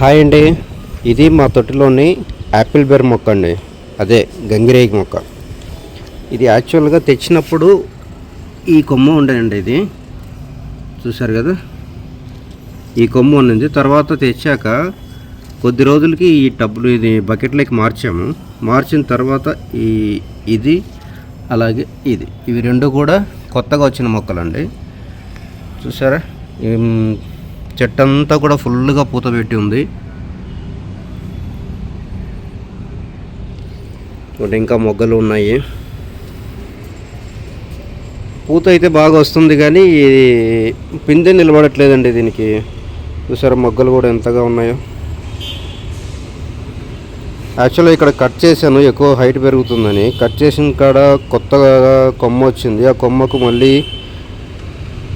Hi అండి, ఇది మా తోటలోని యాపిల్ బేర్ మొక్క అండి. అదే గంగిరేగి మొక్క. ఇది యాక్చువల్గా తెచ్చినప్పుడు ఈ కొమ్మ ఉండేయండి. ఇది చూసారు కదా, ఈ కొమ్మ ఉన్నది. తర్వాత తెచ్చాక కొద్ది రోజులకి ఈ టబ్బులు ఇది బకెట్లోకి మార్చాము. మార్చిన తర్వాత ఇది అలాగే ఇవి రెండు కూడా కొత్తగా వచ్చిన మొక్కలండి. చూసారా, చెట్టు అంతా కూడా ఫుల్గా పూత పెట్టి ఉంది. ఇంకా మొగ్గలు ఉన్నాయి. పూత అయితే బాగా వస్తుంది, కానీ పిందె నిలబడట్లేదండి దీనికి. చూసారా, మొగ్గలు కూడా ఎంతగా ఉన్నాయో. యాక్చువల్గా ఇక్కడ కట్ చేశాను, ఎక్కువ హైట్ పెరుగుతుందని. కట్ చేసిన కాడ కొత్తగా కొమ్మ వచ్చింది. ఆ కొమ్మకు మళ్ళీ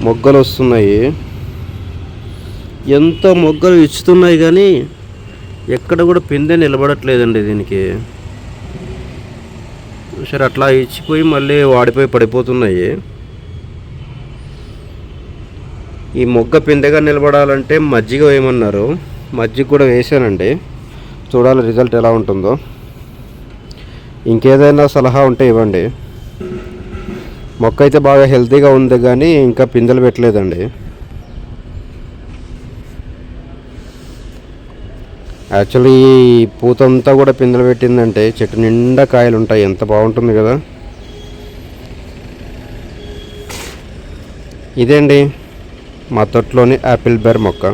మొగ్గలు వస్తున్నాయి. ఎంత మొగ్గలు ఇచ్చుతున్నాయి, కానీ ఎక్కడ కూడా పిందె నిలబడట్లేదండి దీనికి. సరే, అట్లా ఇచ్చిపోయి మళ్ళీ వాడిపోయి పడిపోతున్నాయి. ఈ మొగ్గ పిందెగా నిలబడాలంటే మజ్జిగ వేయమన్నారు. మజ్జిగ కూడా వేసానండి. చూడాలి రిజల్ట్ ఎలా ఉంటుందో. ఇంకేదైనా సలహా ఉంటే ఇవ్వండి. మొక్క అయితే బాగా హెల్తీగా ఉంది, కానీ ఇంకా పిందెలు పెట్టలేదండి. యాక్చువల్లీ ఈ పూత అంతా కూడా పిందెలు పెట్టిందంటే చెట్టు నిండా కాయలు ఉంటాయి. ఎంత బాగుంటుంది కదా. ఇదే అండి మా తోటలోని యాపిల్ బేర్ మొక్క.